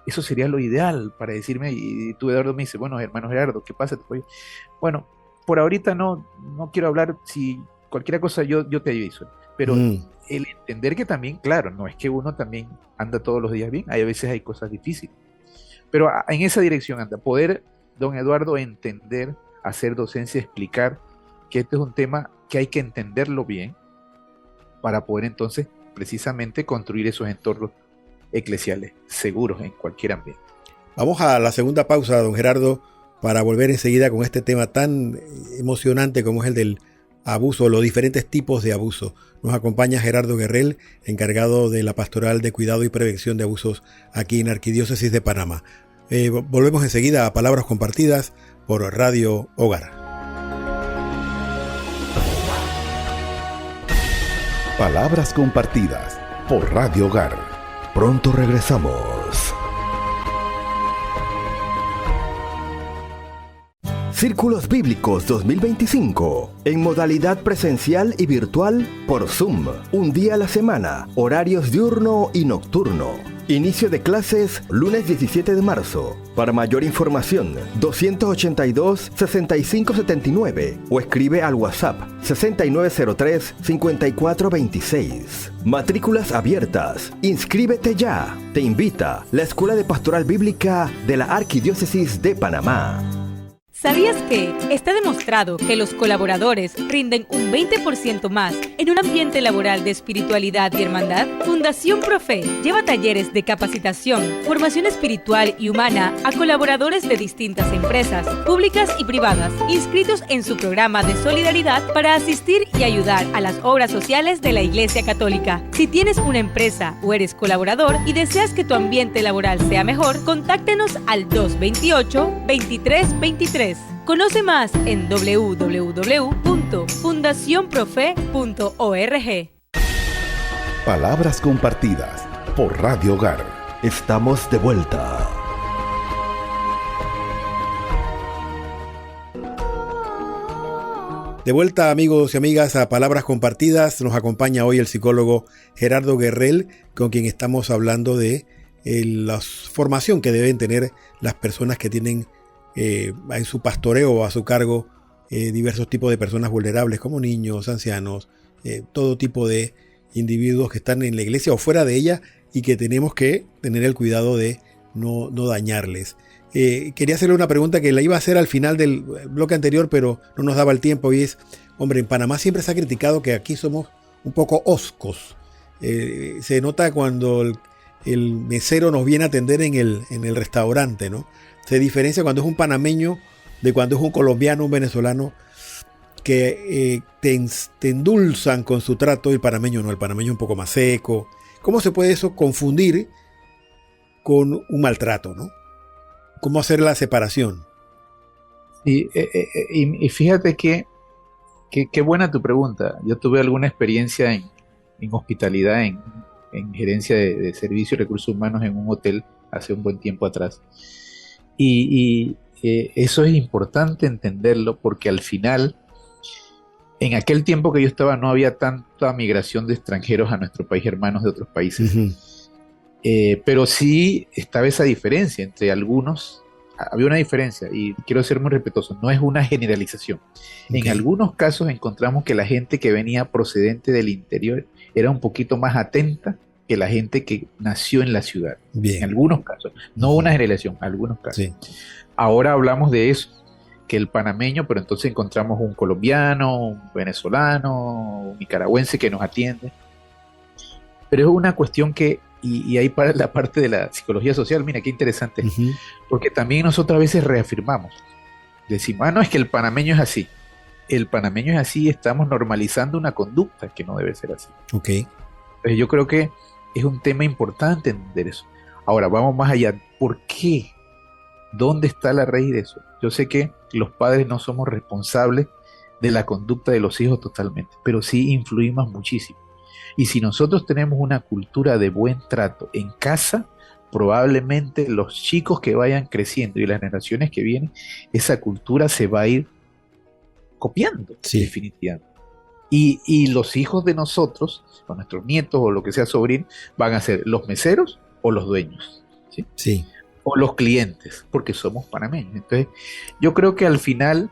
Eso sería lo ideal para decirme, y tú, Eduardo, me dice, bueno, hermano Gerardo, ¿qué pasa? Bueno, por ahorita no quiero hablar, si cualquier cosa yo te aviso, pero el entender que también, claro, no es que uno también anda todos los días bien, a veces hay cosas difíciles, pero en esa dirección anda, poder, don Eduardo, entender, hacer docencia, explicar que este es un tema que hay que entenderlo bien, para poder entonces precisamente construir esos entornos eclesiales seguros en cualquier ambiente. Vamos a la segunda pausa, don Gerardo, para volver enseguida con este tema tan emocionante como es el del abuso, los diferentes tipos de abuso. Nos acompaña Gerardo Guerrel, encargado de la Pastoral de Cuidado y Prevención de Abusos aquí en Arquidiócesis de Panamá. Volvemos enseguida a Palabras Compartidas por Radio Hogar. Palabras compartidas por Radio Hogar. Pronto regresamos. Círculos Bíblicos 2025, en modalidad presencial y virtual por Zoom, un día a la semana, horarios diurno y nocturno. Inicio de clases lunes 17 de marzo. Para mayor información, 282-6579 o escribe al WhatsApp 6903-5426. Matrículas abiertas. Inscríbete ya. Te invita la Escuela de Pastoral Bíblica de la Arquidiócesis de Panamá. ¿Sabías que está demostrado que los colaboradores rinden un 20% más en un ambiente laboral de espiritualidad y hermandad? Fundación Profe lleva talleres de capacitación, formación espiritual y humana a colaboradores de distintas empresas, públicas y privadas, inscritos en su programa de solidaridad para asistir y ayudar a las obras sociales de la Iglesia Católica. Si tienes una empresa o eres colaborador y deseas que tu ambiente laboral sea mejor, contáctenos al 228-2323. Conoce más en www.fundacionprofe.org. Palabras compartidas por Radio Hogar. Estamos de vuelta. De vuelta, amigos y amigas, a Palabras Compartidas. Nos acompaña hoy el psicólogo Gerardo Guerrell, con quien estamos hablando de la formación que deben tener las personas que tienen en su pastoreo o a su cargo diversos tipos de personas vulnerables, como niños, ancianos, todo tipo de individuos que están en la iglesia o fuera de ella y que tenemos que tener el cuidado de no dañarles. Quería hacerle una pregunta que la iba a hacer al final del bloque anterior, pero no nos daba el tiempo, y es, hombre, en Panamá siempre se ha criticado que aquí somos un poco hoscos. Se nota cuando el mesero nos viene a atender en el restaurante, ¿no? Se diferencia cuando es un panameño de cuando es un colombiano, un venezolano, que te endulzan con su trato, y el panameño no, el panameño es un poco más seco. ¿Cómo se puede eso confundir con un maltrato, ¿no? ¿Cómo hacer la separación? Y fíjate que qué buena tu pregunta. Yo tuve alguna experiencia en hospitalidad, en gerencia de servicios y recursos humanos en un hotel hace un buen tiempo atrás. Y eso es importante entenderlo, porque al final, en aquel tiempo que yo estaba, no había tanta migración de extranjeros a nuestro país, hermanos de otros países. Uh-huh. Pero sí estaba esa diferencia entre algunos. Había una diferencia, y quiero ser muy respetuoso, no es una generalización. Okay. En algunos casos encontramos que la gente que venía procedente del interior era un poquito más atenta que la gente que nació en la ciudad. Bien. En algunos casos, no una generación, algunos casos. Sí. Ahora hablamos de eso, que el panameño, pero entonces encontramos un colombiano, un venezolano, un nicaragüense que nos atiende. Pero es una cuestión que, y ahí para la parte de la psicología social, mira qué interesante, uh-huh. Porque también nosotros a veces reafirmamos, decimos, no, es que el panameño es así. El panameño es así, estamos normalizando una conducta que no debe ser así. Okay. Entonces yo creo que es un tema importante entender eso. Ahora, vamos más allá. ¿Por qué? ¿Dónde está la raíz de eso? Yo sé que los padres no somos responsables de la conducta de los hijos totalmente, pero sí influimos muchísimo. Y si nosotros tenemos una cultura de buen trato en casa, probablemente los chicos que vayan creciendo y las generaciones que vienen, esa cultura se va a ir copiando, sí. Definitivamente. Y los hijos de nosotros, o nuestros nietos, o lo que sea sobrino, van a ser los meseros o los dueños, ¿sí? Sí. O los clientes, porque somos panameños. Entonces, yo creo que al final,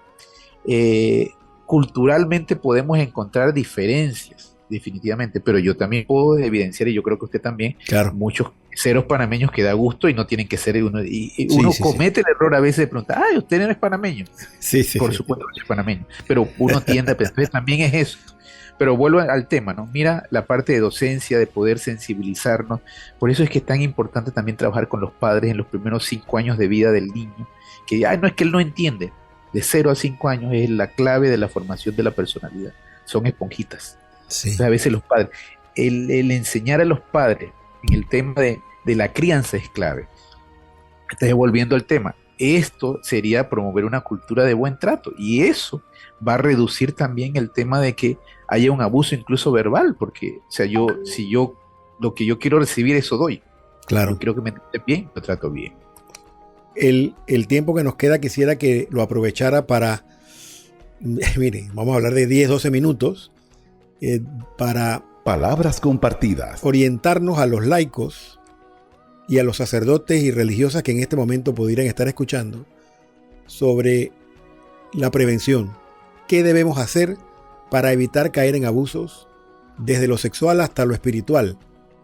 culturalmente podemos encontrar diferencias, definitivamente, pero yo también puedo evidenciar, y yo creo que usted también, claro, muchos meseros panameños que da gusto y no tienen que ser uno. Y uno comete el error a veces de preguntar, usted no es panameño. Sí, por supuesto que soy panameño, pero uno tiende a pensar, también es eso. Pero vuelvo al tema, ¿no? Mira la parte de docencia, de poder sensibilizarnos. Por eso es que es tan importante también trabajar con los padres en los primeros 5 años de vida del niño. Que no es que él no entiende. De 0 a 5 años es la clave de la formación de la personalidad. Son esponjitas. Sí. Entonces, a veces los padres, el enseñar a los padres en el tema de la crianza es clave. Entonces, volviendo al tema, esto sería promover una cultura de buen trato, y eso va a reducir también el tema de que haya un abuso incluso verbal, porque, o sea, si yo lo que yo quiero recibir, eso doy. Claro. Yo quiero que me trate bien, lo trato bien. El tiempo que nos queda quisiera que lo aprovechara para, mire, vamos a hablar de 10, 12 minutos, para Palabras compartidas. Orientarnos a los laicos y a los sacerdotes y religiosas que en este momento pudieran estar escuchando sobre la prevención. ¿Qué debemos hacer para evitar caer en abusos desde lo sexual hasta lo espiritual?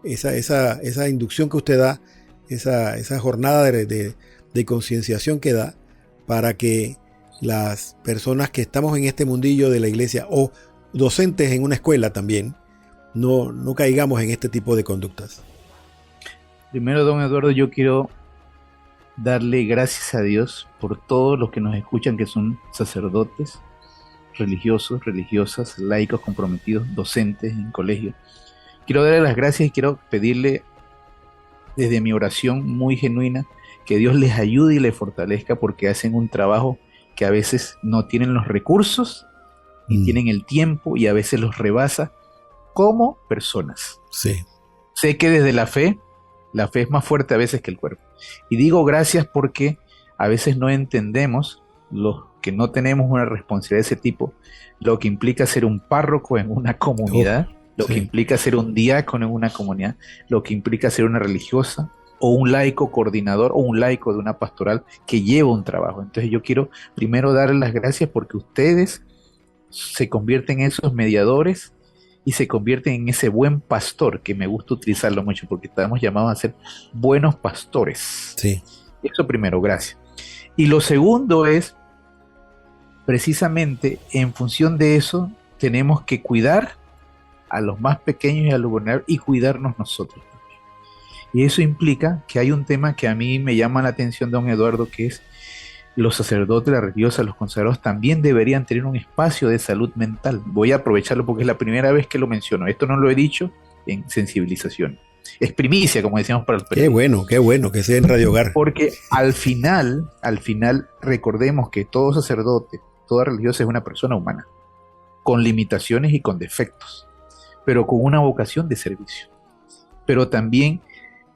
Esa inducción que usted da, esa jornada de concienciación que da para que las personas que estamos en este mundillo de la iglesia o docentes en una escuela también no caigamos en este tipo de conductas. Primero, don Eduardo, yo quiero darle gracias a Dios por todos los que nos escuchan, que son sacerdotes, religiosos, religiosas, laicos comprometidos, docentes en colegio. Quiero darle las gracias y quiero pedirle desde mi oración muy genuina que Dios les ayude y les fortalezca, porque hacen un trabajo que a veces no tienen los recursos, ni tienen el tiempo, y a veces los rebasa como personas. Sí. Sé que desde la fe es más fuerte a veces que el cuerpo. Y digo gracias porque a veces no entendemos, los que no tenemos una responsabilidad de ese tipo, lo que implica ser un párroco en una comunidad, que implica ser un diácono en una comunidad, lo que implica ser una religiosa, o un laico coordinador, o un laico de una pastoral que lleva un trabajo. Entonces yo quiero primero darles las gracias porque ustedes se convierten en esos mediadores y se convierten en ese buen pastor, que me gusta utilizarlo mucho porque estamos llamados a ser buenos pastores. Sí. Eso primero, gracias. Y lo segundo es, precisamente en función de eso, tenemos que cuidar a los más pequeños y a los vulnerables y cuidarnos nosotros. Y eso implica que hay un tema que a mí me llama la atención, don Eduardo, que es los sacerdotes, las religiosas, los consagrados también deberían tener un espacio de salud mental. Voy a aprovecharlo porque es la primera vez que lo menciono. Esto no lo he dicho en sensibilización. Es primicia, como decíamos para el periodismo. Qué bueno que sea en Radio Hogar. Porque al final, recordemos que todo sacerdote, toda religiosa es una persona humana, con limitaciones y con defectos, pero con una vocación de servicio. Pero también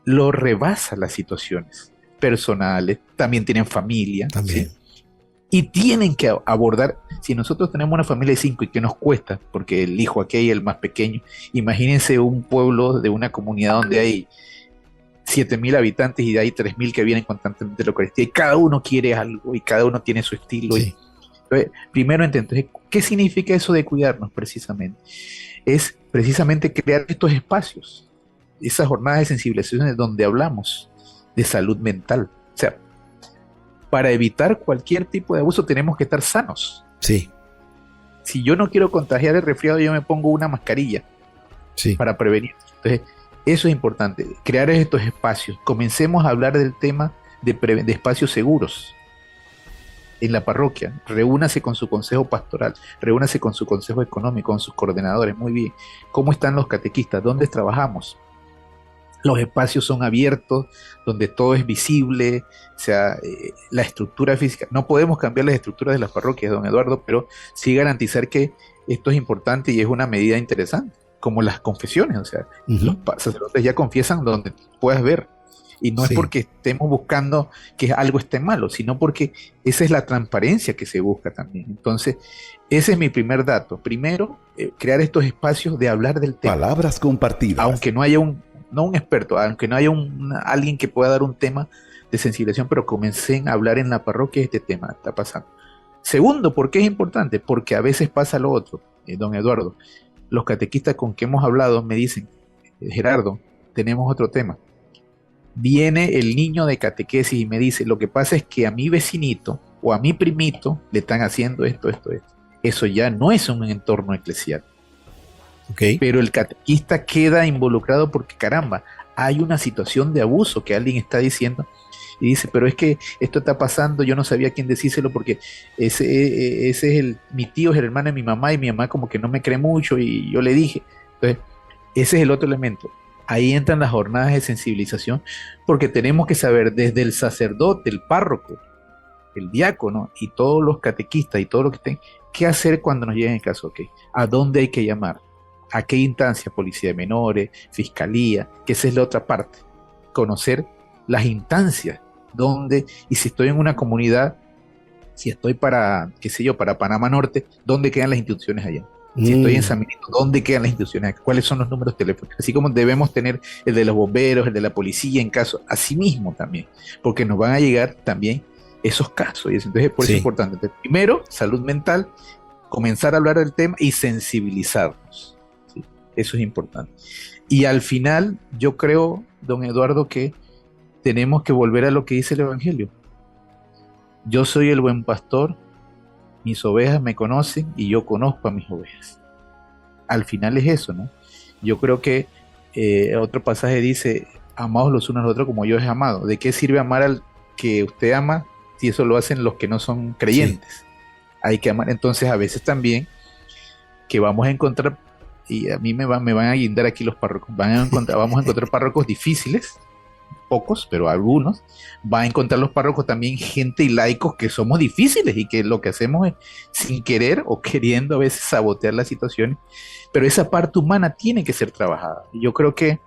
lo rebasa las situaciones personales, también tienen familia, también. ¿sí? Y tienen que abordar, si nosotros tenemos una familia de 5 y que nos cuesta, porque el hijo aquí es el más pequeño, imagínense un pueblo de una comunidad donde hay 7,000 habitantes y hay 3,000 que vienen constantemente a la Eucaristía y cada uno quiere algo y cada uno tiene su estilo. Sí. Entonces, primero entonces, ¿qué significa eso de cuidarnos precisamente? Es precisamente crear estos espacios, esas jornadas de sensibilización donde hablamos de salud mental. O sea, para evitar cualquier tipo de abuso tenemos que estar sanos. Sí. Si yo no quiero contagiar el resfriado, yo me pongo una mascarilla para prevenir. Entonces, eso es importante, crear estos espacios. Comencemos a hablar del tema de espacios seguros en la parroquia. Reúnase con su consejo pastoral, reúnase con su consejo económico, con sus coordinadores. Muy bien. ¿Cómo están los catequistas? ¿Dónde trabajamos? Los espacios son abiertos, donde todo es visible, o sea, la estructura física. No podemos cambiar las estructuras de las parroquias, don Eduardo, pero sí garantizar que esto es importante y es una medida interesante, como las confesiones. O sea, los sacerdotes ya confiesan donde puedas ver. Y no es porque estemos buscando que algo esté malo, sino porque esa es la transparencia que se busca también. Entonces, ese es mi primer dato. Primero, crear estos espacios de hablar del tema. Palabras compartidas. Aunque no haya no un experto, aunque no haya alguien que pueda dar un tema de sensibilización, pero comencen a hablar en la parroquia de este tema, está pasando. Segundo, ¿por qué es importante? Porque a veces pasa lo otro, don Eduardo. Los catequistas con que hemos hablado me dicen, Gerardo, tenemos otro tema. Viene el niño de catequesis y me dice, lo que pasa es que a mi vecinito o a mi primito le están haciendo esto. Eso ya no es un entorno eclesial. Okay. Pero el catequista queda involucrado porque, caramba, hay una situación de abuso que alguien está diciendo y dice, pero es que esto está pasando, yo no sabía a quién decírselo porque ese es mi tío, es el hermano de mi mamá y mi mamá como que no me cree mucho y yo le dije. Entonces, ese es el otro elemento. Ahí entran las jornadas de sensibilización porque tenemos que saber desde el sacerdote, el párroco, el diácono y todos los catequistas y todo lo que estén, qué hacer cuando nos lleguen el caso, okay. ¿A dónde hay que llamar? ¿A qué instancia? Policía de menores, fiscalía, que esa es la otra parte. Conocer las instancias, dónde, y si estoy en una comunidad, si estoy para, qué sé yo, para Panamá Norte, ¿dónde quedan las instituciones allá? Si estoy en San Benito, ¿dónde quedan las instituciones? ¿Cuáles son los números telefónicos? Así como debemos tener el de los bomberos, el de la policía en caso, así mismo también, porque nos van a llegar también esos casos. Y entonces, por eso es importante. Entonces, primero, salud mental, comenzar a hablar del tema y sensibilizarnos. ¿Sí? Eso es importante. Y al final, yo creo, don Eduardo, que tenemos que volver a lo que dice el Evangelio. Yo soy el buen pastor, mis ovejas me conocen y yo conozco a mis ovejas. Al final es eso, ¿no? Yo creo que otro pasaje dice, amaos los unos a los otros como yo os he amado. ¿De qué sirve amar al que usted ama si eso lo hacen los que no son creyentes? Sí. Hay que amar. Entonces a veces también que vamos a encontrar, y a mí me van a guindar aquí los párrocos, vamos a encontrar párrocos difíciles, pocos, pero algunos, va a encontrar los párrocos también gente y laicos que somos difíciles y que lo que hacemos es sin querer o queriendo a veces sabotear las situaciones, pero esa parte humana tiene que ser trabajada. Yo creo que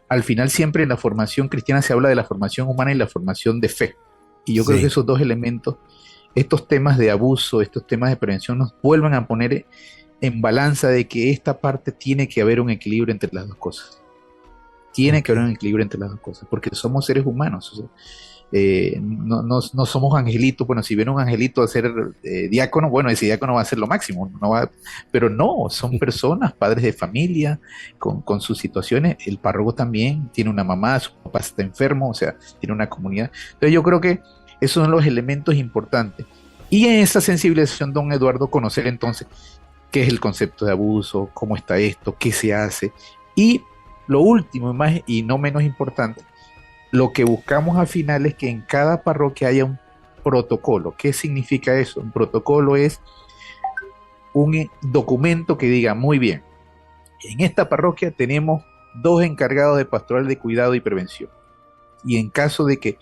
al final siempre en la formación cristiana se habla de la formación humana y la formación de fe, y yo creo que esos dos elementos, estos temas de abuso, estos temas de prevención nos vuelven a poner en balanza de que esta parte tiene que haber un equilibrio entre las dos cosas. Tiene que haber un equilibrio entre las dos cosas, porque somos seres humanos. O sea, no somos angelitos. Bueno, si viene un angelito a ser diácono, bueno, ese diácono va a ser lo máximo, pero no, son personas, padres de familia, con sus situaciones. El párroco también tiene una mamá, su papá está enfermo, o sea, tiene una comunidad. Entonces yo creo que esos son los elementos importantes. Y en esa sensibilización, don Eduardo, conocer entonces qué es el concepto de abuso, cómo está esto, qué se hace. Y lo último y no menos importante, lo que buscamos al final es que en cada parroquia haya un protocolo. ¿Qué significa eso? Un protocolo es un documento que diga, muy bien, en esta parroquia tenemos 2 encargados de pastoral de cuidado y prevención. Y en caso de que,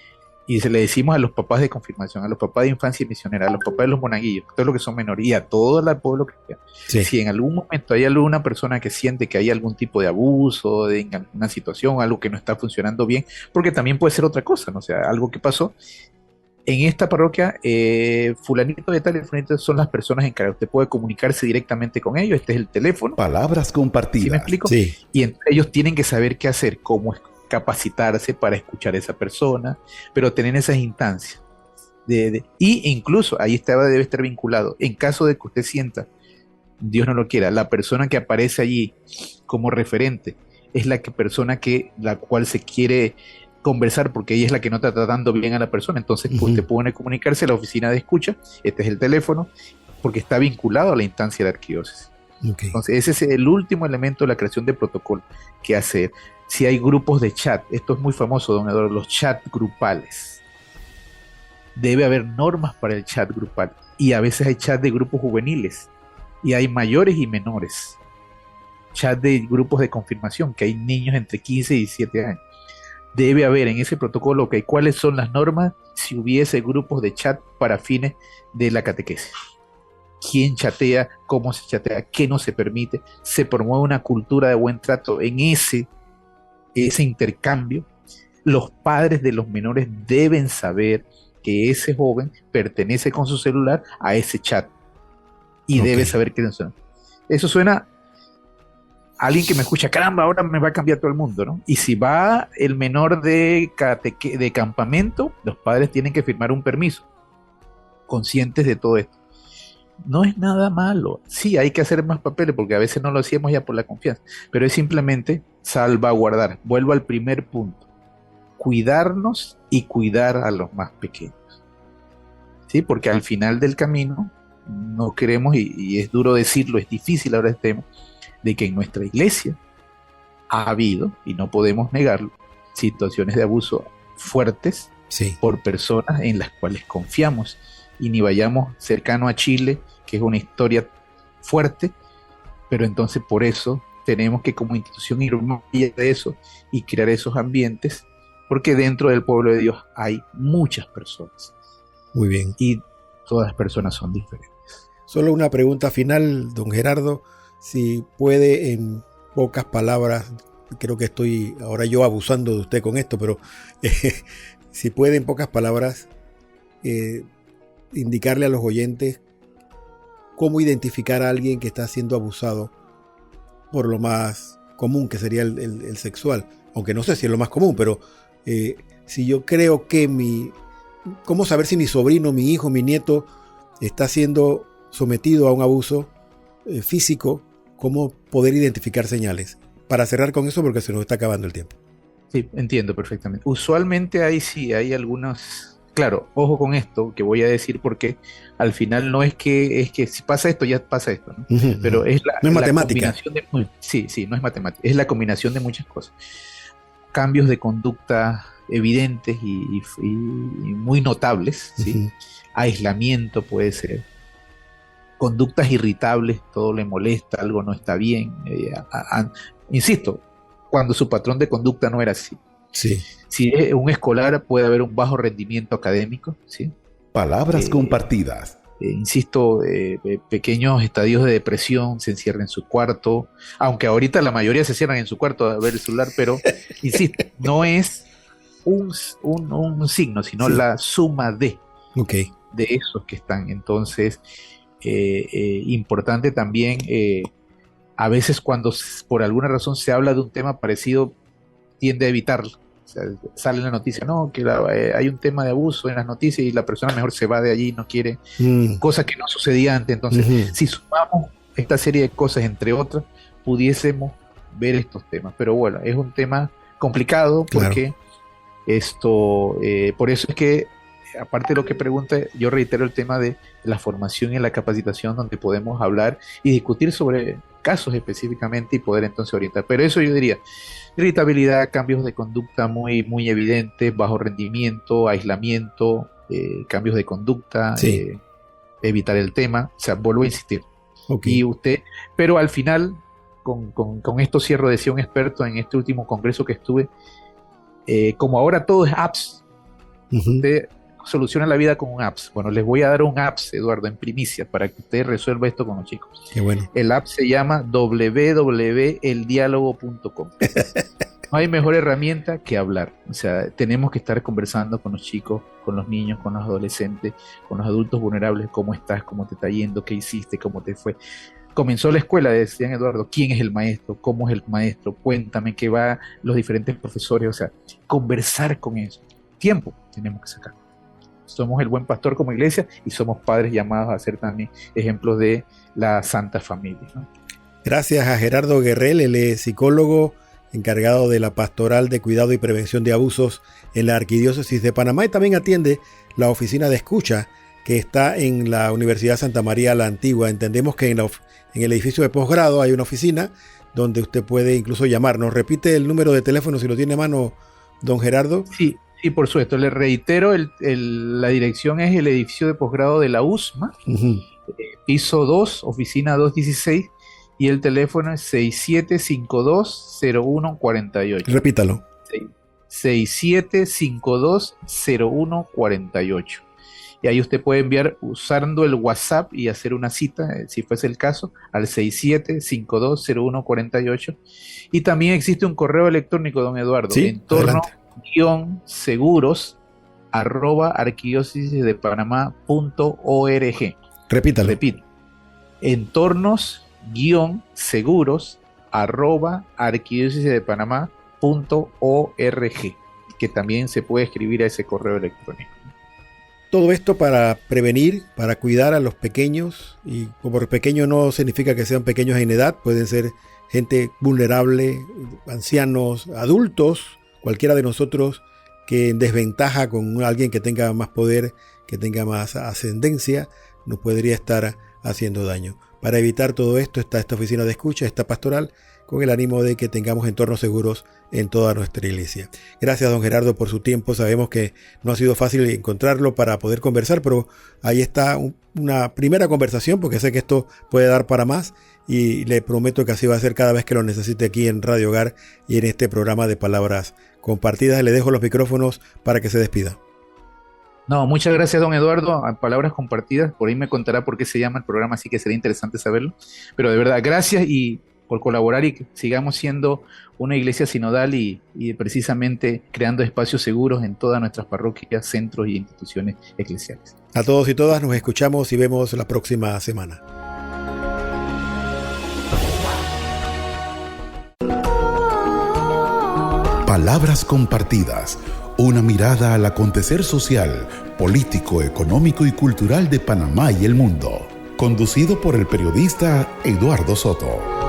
y se le decimos a los papás de confirmación, a los papás de infancia misionera, a los papás de los monaguillos, todos los que son menores, y a todo el pueblo cristiano. Si en algún momento hay alguna persona que siente que hay algún tipo de abuso, de alguna situación, algo que no está funcionando bien, porque también puede ser otra cosa, ¿no? O sea, algo que pasó, en esta parroquia, fulanito de tal y fulanito son las personas encargadas. Usted puede comunicarse directamente con ellos, este es el teléfono. Palabras compartidas. ¿Sí me explico? Sí. Y ellos tienen que saber qué hacer, cómo capacitarse para escuchar a esa persona, pero tener esas instancias. Y incluso ahí debe estar vinculado, en caso de que usted sienta, Dios no lo quiera, la persona que aparece allí como referente es la cual se quiere conversar porque ella es la que no está tratando bien a la persona, entonces usted puede comunicarse a la oficina de escucha, este es el teléfono, porque está vinculado a la instancia de arquidiócesis. Entonces ese es el último elemento de la creación de protocolo que hacer. Si hay grupos de chat, esto es muy famoso, don Eduardo, los chat grupales. Debe haber normas para el chat grupal. Y a veces hay chat de grupos juveniles. Y hay mayores y menores. Chat de grupos de confirmación, que hay niños entre 15 y 17 años. Debe haber en ese protocolo, ¿cuáles son las normas si hubiese grupos de chat para fines de la catequesis? ¿Quién chatea? ¿Cómo se chatea? ¿Qué no se permite? Se promueve una cultura de buen trato en ese intercambio. Los padres de los menores deben saber que ese joven pertenece con su celular a ese chat y debe saber qué suena. Eso suena a alguien que me escucha, caramba, ahora me va a cambiar todo el mundo, ¿no? Y si va el menor de campamento, los padres tienen que firmar un permiso, conscientes de todo esto. No es nada malo. Sí, hay que hacer más papeles porque a veces no lo hacíamos ya por la confianza, pero es simplemente salvaguardar. Vuelvo al primer punto. Cuidarnos y cuidar a los más pequeños. ¿Sí? Porque al final del camino no queremos, y es duro decirlo, es difícil ahora este tema, de que en nuestra iglesia ha habido, y no podemos negarlo, situaciones de abuso fuertes por personas en las cuales confiamos. Y ni vayamos cercano a Chile, que es una historia fuerte, pero entonces por eso tenemos que como institución ir más allá de eso y crear esos ambientes, porque dentro del pueblo de Dios hay muchas personas. Muy bien. Y todas las personas son diferentes. Solo una pregunta final, don Gerardo, si puede en pocas palabras, creo que estoy ahora yo abusando de usted con esto, pero si puede en pocas palabras indicarle a los oyentes cómo identificar a alguien que está siendo abusado por lo más común, que sería el sexual. Aunque no sé si es lo más común, pero si yo creo que ¿cómo saber si mi sobrino, mi hijo, mi nieto está siendo sometido a un abuso físico? ¿Cómo poder identificar señales? Para cerrar con eso, porque se nos está acabando el tiempo. Sí, entiendo perfectamente. Usualmente hay algunos, claro, ojo con esto que voy a decir, porque al final no es que si pasa esto, ya pasa esto, ¿no? Pero es no es matemática. Sí, no es matemática, es la combinación de muchas cosas. Cambios de conducta evidentes y muy notables, ¿sí? Aislamiento puede ser. Conductas irritables, todo le molesta, algo no está bien. Insisto, cuando su patrón de conducta no era así. Sí. Si es un escolar, puede haber un bajo rendimiento académico, ¿sí? Palabras compartidas. Insisto, pequeños estadios de depresión, se encierra en su cuarto, aunque ahorita la mayoría se cierran en su cuarto a ver el celular, pero insisto, no es un signo, sino la suma de esos que están. Entonces, importante también, a veces cuando por alguna razón se habla de un tema parecido, tiende a evitarlo. O sea, sale en la noticia, no, que hay un tema de abuso en las noticias y la persona mejor se va de allí, no quiere, cosa que no sucedía antes. Entonces, si sumamos esta serie de cosas, entre otras, pudiésemos ver estos temas. Pero bueno, es un tema complicado porque por eso es que, aparte de lo que pregunta, yo reitero el tema de la formación y la capacitación, donde podemos hablar y discutir sobre casos específicamente y poder entonces orientar. Pero eso yo diría, irritabilidad, cambios de conducta muy, muy evidentes, bajo rendimiento, aislamiento, cambios de conducta, evitar el tema, o sea, vuelvo a insistir. Y pero al final, con esto cierro, decía un experto en este último congreso que estuve, como ahora todo es apps, usted soluciona la vida con un apps. Bueno, les voy a dar un apps, Eduardo, en primicia, para que usted resuelva esto con los chicos. Qué bueno. El app se llama www.eldiálogo.com. No hay mejor herramienta que hablar. O sea, tenemos que estar conversando con los chicos, con los niños, con los adolescentes, con los adultos vulnerables. ¿Cómo estás? ¿Cómo te está yendo? ¿Qué hiciste? ¿Cómo te fue? Comenzó la escuela, decían, Eduardo, ¿quién es el maestro? ¿Cómo es el maestro? Cuéntame qué va los diferentes profesores. O sea, conversar con eso. Tiempo tenemos que sacar. Somos el buen pastor como iglesia y somos padres llamados a ser también ejemplos de la Santa Familia, ¿no? Gracias a Gerardo Guerrel, él es psicólogo encargado de la Pastoral de Cuidado y Prevención de Abusos en la Arquidiócesis de Panamá, y también atiende la oficina de escucha que está en la Universidad Santa María la Antigua. Entendemos que en el edificio de posgrado hay una oficina donde usted puede incluso llamarnos. Repite el número de teléfono si lo tiene a mano, don Gerardo. Sí, por supuesto. Le reitero, la dirección es el edificio de posgrado de la USMA, piso 2, oficina 216, y el teléfono es 6752-0148. Repítalo. 6752-0148. Y ahí usted puede enviar usando el WhatsApp y hacer una cita, si fuese el caso, al 6752-0148. Y también existe un correo electrónico, don Eduardo, sí, entorno-seguros@arquidiócesisdepanamá.org. Repítalo. Repito. entornos-seguros@arquidiócesisdepanamá.org, que también se puede escribir a ese correo electrónico. Todo esto para prevenir, para cuidar a los pequeños, y como pequeños no significa que sean pequeños en edad, pueden ser gente vulnerable, ancianos, adultos, cualquiera de nosotros que en desventaja con alguien que tenga más poder, que tenga más ascendencia, nos podría estar haciendo daño. Para evitar todo esto está esta oficina de escucha, esta pastoral, con el ánimo de que tengamos entornos seguros en toda nuestra iglesia. Gracias, don Gerardo, por su tiempo. Sabemos que no ha sido fácil encontrarlo para poder conversar, pero ahí está una primera conversación, porque sé que esto puede dar para más, y le prometo que así va a ser cada vez que lo necesite aquí en Radio Hogar y en este programa de Palabras Compartidas. Le dejo los micrófonos para que se despida. No, muchas gracias, don Eduardo. A Palabras Compartidas, por ahí me contará por qué se llama el programa, así que sería interesante saberlo. Pero de verdad, gracias y por colaborar, y que sigamos siendo una iglesia sinodal y precisamente creando espacios seguros en todas nuestras parroquias, centros y instituciones eclesiales. A todos y todas nos escuchamos y vemos la próxima semana. Palabras compartidas, una mirada al acontecer social, político, económico y cultural de Panamá y el mundo. Conducido por el periodista Eduardo Soto.